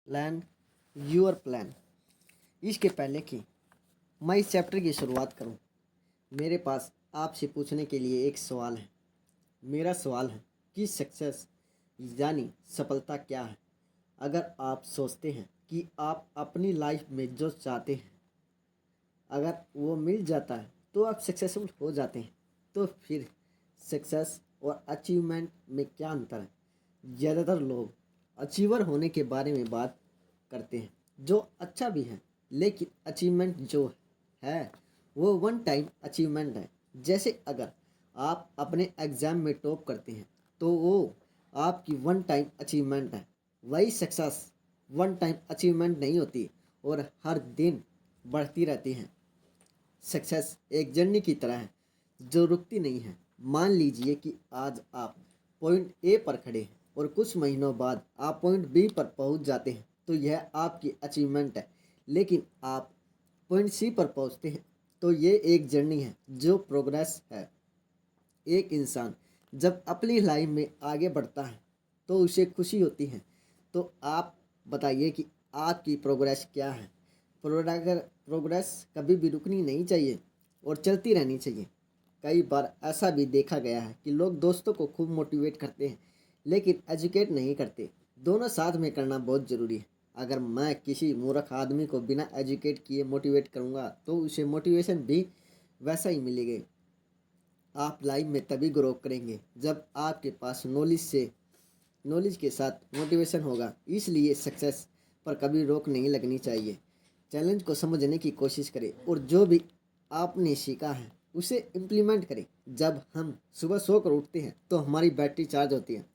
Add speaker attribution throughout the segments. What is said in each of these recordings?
Speaker 1: Plan your plan. इसके पहले कि मैं इस चैप्टर की शुरुआत करूं, मेरे पास आपसे पूछने के लिए एक सवाल है। मेरा सवाल है कि सक्सेस यानी सफलता क्या है। अगर आप सोचते हैं कि आप अपनी लाइफ में जो चाहते हैं अगर वो मिल जाता है तो आप सक्सेसफुल हो जाते हैं, तो फिर सक्सेस और अचीवमेंट में क्या अंतर है। ज़्यादातर लोग अचीवर होने के बारे में बात करते हैं, जो अच्छा भी है, लेकिन अचीवमेंट जो है वो वन टाइम अचीवमेंट है। जैसे अगर आप अपने एग्ज़ाम में टॉप करते हैं तो वो आपकी वन टाइम अचीवमेंट है। वही सक्सेस वन टाइम अचीवमेंट नहीं होती और हर दिन बढ़ती रहती है। सक्सेस एक जर्नी की तरह है जो रुकती नहीं है। मान लीजिए कि आज आप पॉइंट ए पर खड़े हैं और कुछ महीनों बाद आप पॉइंट बी पर पहुंच जाते हैं, तो यह आपकी अचीवमेंट है। लेकिन आप पॉइंट सी पर पहुंचते हैं तो ये एक जर्नी है जो प्रोग्रेस है। एक इंसान जब अपनी लाइफ में आगे बढ़ता है तो उसे खुशी होती है। तो आप बताइए कि आपकी प्रोग्रेस क्या है। प्रोग्रेस कभी भी रुकनी नहीं चाहिए और चलती रहनी चाहिए। कई बार ऐसा भी देखा गया है कि लोग दोस्तों को खूब मोटिवेट करते हैं लेकिन एजुकेट नहीं करते। दोनों साथ में करना बहुत ज़रूरी है। अगर मैं किसी मूर्ख आदमी को बिना एजुकेट किए मोटिवेट करूँगा तो उसे मोटिवेशन भी वैसा ही मिलेगी। आप लाइफ में तभी ग्रो करेंगे जब आपके पास नॉलेज के साथ मोटिवेशन होगा। इसलिए सक्सेस पर कभी रोक नहीं लगनी चाहिए। चैलेंज को समझने की कोशिश करें और जो भी आपने सीखा है उसे इम्प्लीमेंट करें। जब हम सुबह सोकर उठते हैं तो हमारी बैटरी चार्ज होती है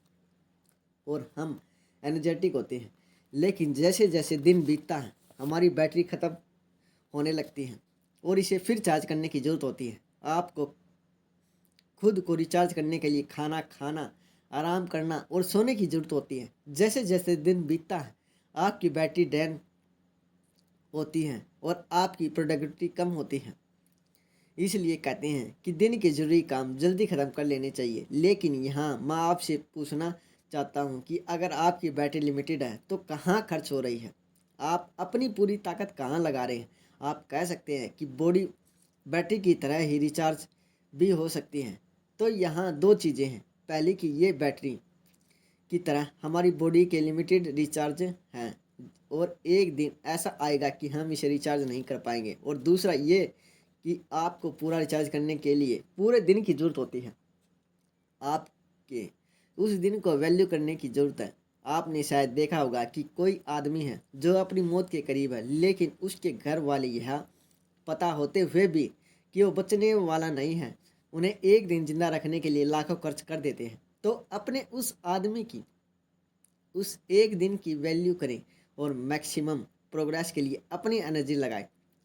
Speaker 1: और हम एनर्जेटिक होते हैं, लेकिन जैसे जैसे दिन बीतता है हमारी बैटरी ख़त्म होने लगती है और इसे फिर चार्ज करने की ज़रूरत होती है। आपको खुद को रिचार्ज करने के लिए खाना खाना, आराम करना और सोने की ज़रूरत होती है। जैसे जैसे दिन बीतता है आपकी बैटरी ड्रेन होती है और आपकी प्रोडक्टिविटी कम होती है। इसलिए कहते हैं कि दिन के ज़रूरी काम जल्दी ख़त्म कर लेने चाहिए। लेकिन यहाँ मैं आपसे पूछना चाहता हूँ कि अगर आपकी बैटरी लिमिटेड है तो कहाँ खर्च हो रही है। आप अपनी पूरी ताकत कहाँ लगा रहे हैं। आप कह सकते हैं कि बॉडी बैटरी की तरह ही रिचार्ज भी हो सकती है। तो यहाँ दो चीज़ें हैं। पहली कि ये बैटरी की तरह हमारी बॉडी के लिमिटेड रिचार्ज हैं और एक दिन ऐसा आएगा कि हम इसे रिचार्ज नहीं कर पाएंगे। और दूसरा ये कि आपको पूरा रिचार्ज करने के लिए पूरे दिन की ज़रूरत होती है। आपके उस दिन को वैल्यू करने की ज़रूरत है। आपने शायद देखा होगा कि कोई आदमी है जो अपनी मौत के करीब है, लेकिन उसके घर वाले यह पता होते हुए भी कि वो बचने वाला नहीं है उन्हें एक दिन जिंदा रखने के लिए लाखों खर्च कर देते हैं। तो अपने उस आदमी की उस एक दिन की वैल्यू करें और मैक्सिमम प्रोग्रेस के लिए अपनी एनर्जी लगाएं।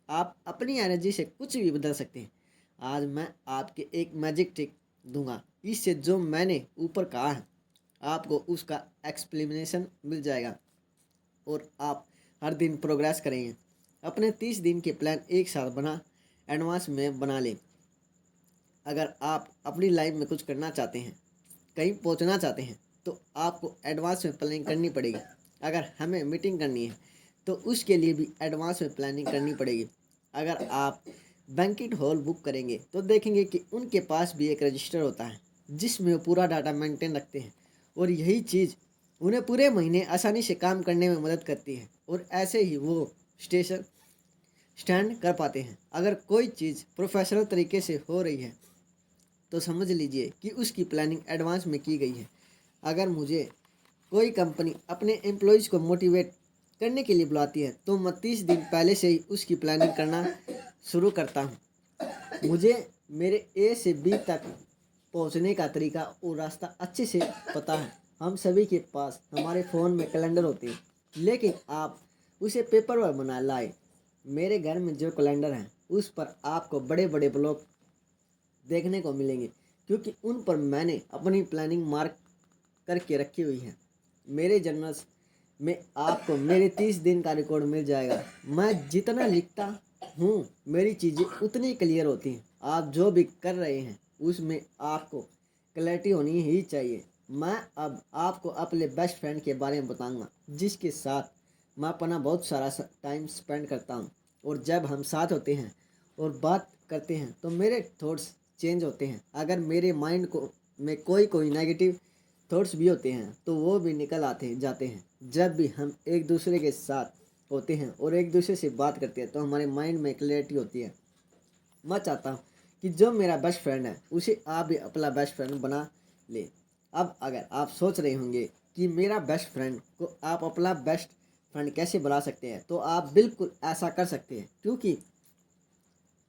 Speaker 1: आप अपनी एनर्जी से कुछ भी बदल सकते हैं। आज मैं आपके एक मैजिक ट्रिक दूंगा, इससे जो मैंने ऊपर कहा है आपको उसका एक्सप्लेनेशन मिल जाएगा और आप हर दिन प्रोग्रेस करेंगे। अपने 30 दिन के प्लान एक साथ एडवांस में बना लें। अगर आप अपनी लाइफ में कुछ करना चाहते हैं, कहीं पहुंचना चाहते हैं, तो आपको एडवांस में प्लानिंग करनी पड़ेगी। अगर हमें मीटिंग करनी है तो उसके लिए भी एडवांस में प्लानिंग करनी पड़ेगी। अगर आप बैंकेट हॉल बुक करेंगे तो देखेंगे कि उनके पास भी एक रजिस्टर होता है जिसमें वो पूरा डाटा मेंटेन रखते हैं और यही चीज़ उन्हें पूरे महीने आसानी से काम करने में मदद करती है और ऐसे ही वो स्टेशन स्टैंड कर पाते हैं। अगर कोई चीज़ प्रोफेशनल तरीके से हो रही है तो समझ लीजिए कि उसकी प्लानिंग एडवांस में की गई है। अगर मुझे कोई कंपनी अपने एम्प्लॉयज़ को मोटिवेट करने के लिए बुलाती है तो मैं 30 दिन पहले से ही उसकी प्लानिंग करना शुरू करता हूँ। मुझे मेरे ए से बी तक पहुँचने का तरीका और रास्ता अच्छे से पता है। हम सभी के पास हमारे फ़ोन में कैलेंडर होते हैं, लेकिन आप उसे पेपर पर बना लाए। मेरे घर में जो कैलेंडर है उस पर आपको बड़े बड़े ब्लॉक देखने को मिलेंगे, क्योंकि उन पर मैंने अपनी प्लानिंग मार्क करके रखी हुई है। मेरे जर्नल्स में आपको मेरे 30 दिन का रिकॉर्ड मिल जाएगा। मैं जितना लिखता हूँ मेरी चीज़ें उतनी क्लियर होती हैं। आप जो भी कर रहे हैं उसमें आपको क्लैरिटी होनी ही चाहिए। मैं अब आपको अपने बेस्ट फ्रेंड के बारे में बताऊंगा जिसके साथ मैं अपना बहुत सारा टाइम स्पेंड करता हूँ, और जब हम साथ होते हैं और बात करते हैं तो मेरे थॉट्स चेंज होते हैं। अगर मेरे माइंड को में कोई कोई नेगेटिव थॉट्स भी होते हैं तो वो भी निकल आते जाते हैं। जब भी हम एक दूसरे के साथ होते हैं और एक दूसरे से बात करते हैं तो हमारे माइंड में क्लैरिटी होती है। मैं चाहता हूँ कि जो मेरा बेस्ट फ्रेंड है उसे आप भी अपना बेस्ट फ्रेंड बना ले। अब अगर आप सोच रहे होंगे कि मेरा बेस्ट फ्रेंड को आप अपना बेस्ट फ्रेंड कैसे बना सकते हैं, तो आप बिल्कुल ऐसा कर सकते हैं, क्योंकि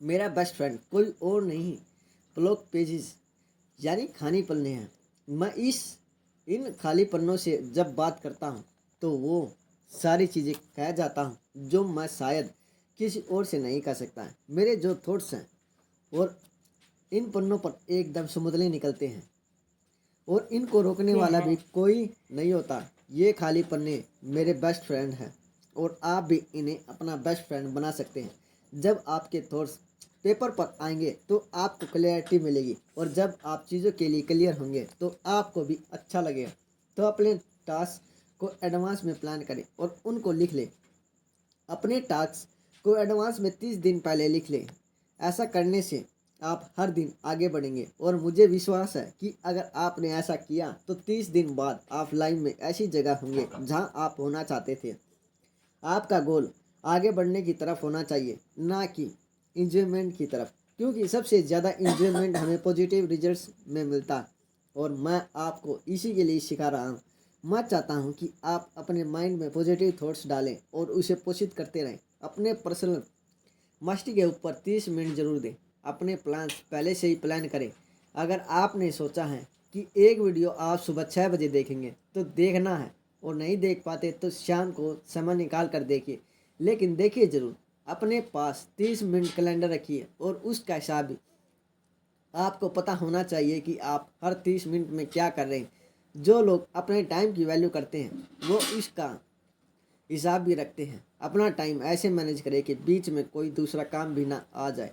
Speaker 1: मेरा बेस्ट फ्रेंड कोई और नहीं, ब्लॉक पेजेस यानी खाली पन्ने हैं। मैं इन खाली पन्नों से जब बात करता हूँ तो वो सारी चीज़ें कह जाता हूँ जो मैं शायद किसी और से नहीं कह सकता है। मेरे जो थॉट्स हैं और इन पन्नों पर एकदम समुद्री निकलते हैं, और इनको रोकने वाला भी कोई नहीं होता। ये खाली पन्ने मेरे बेस्ट फ्रेंड हैं, और आप भी इन्हें अपना बेस्ट फ्रेंड बना सकते हैं। जब आपके थॉट्स पेपर पर आएंगे तो आपको क्लैरिटी मिलेगी, और जब आप चीज़ों के लिए क्लियर होंगे तो आपको भी अच्छा लगेगा। तो अपने टास्क को एडवांस में प्लान करें और उनको लिख लें। अपने टास्क को एडवांस में 30 दिन पहले लिख लें। ऐसा करने से आप हर दिन आगे बढ़ेंगे, और मुझे विश्वास है कि अगर आपने ऐसा किया तो 30 दिन बाद आप लाइफ में ऐसी जगह होंगे जहां आप होना चाहते थे। आपका गोल आगे बढ़ने की तरफ होना चाहिए, ना कि इंजॉयमेंट की तरफ, क्योंकि सबसे ज़्यादा इंजॉयमेंट हमें पॉजिटिव रिजल्ट्स में मिलता है। और मैं आपको इसी के लिए सिखा रहा हूँ। मैं चाहता हूँ कि आप अपने माइंड में पॉजिटिव थॉट्स डालें और उसे पोषित करते रहें। अपने पर्सनल मस्ती के ऊपर 30 मिनट जरूर दें। अपने प्लान्स पहले से ही प्लान करें। अगर आपने सोचा है कि एक वीडियो आप सुबह 6 बजे देखेंगे तो देखना है, और नहीं देख पाते तो शाम को समय निकाल कर देखिए, लेकिन देखिए ज़रूर। अपने पास 30 मिनट कैलेंडर रखिए और उसका हिसाब भी आपको पता होना चाहिए कि आप हर 30 मिनट में क्या कर रहे हैं। जो लोग अपने टाइम की वैल्यू करते हैं वो इसका हिसाब भी रखते हैं। अपना टाइम ऐसे मैनेज करें कि बीच में कोई दूसरा काम भी ना आ जाए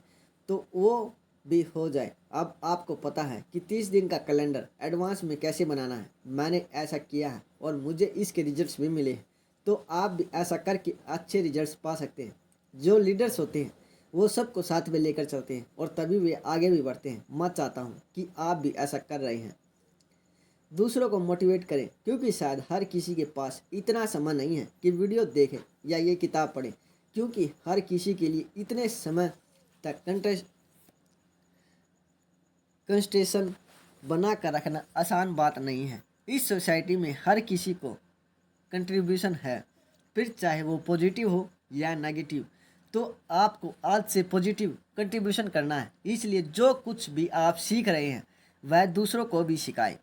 Speaker 1: तो वो भी हो जाए। अब आपको पता है कि 30 दिन का कैलेंडर एडवांस में कैसे बनाना है। मैंने ऐसा किया है और मुझे इसके रिजल्ट्स भी मिले हैं, तो आप भी ऐसा करके अच्छे रिजल्ट्स पा सकते हैं। जो लीडर्स होते हैं वो सबको साथ में लेकर चलते हैं, और तभी वे आगे भी बढ़ते हैं। मैं चाहता हूँ कि आप भी ऐसा कर रहे हैं। दूसरों को मोटिवेट करें, क्योंकि शायद हर किसी के पास इतना समय नहीं है कि वीडियो देखें या ये किताब पढ़ें, क्योंकि हर किसी के लिए इतने समय तक कंस्टेशन बना कर रखना आसान बात नहीं है। इस सोसाइटी में हर किसी को कंट्रीब्यूशन है, फिर चाहे वो पॉजिटिव हो या नेगेटिव। तो आपको आज से पॉजिटिव कंट्रीब्यूशन करना है। इसलिए जो कुछ भी आप सीख रहे हैं वह दूसरों को भी सिखाएं।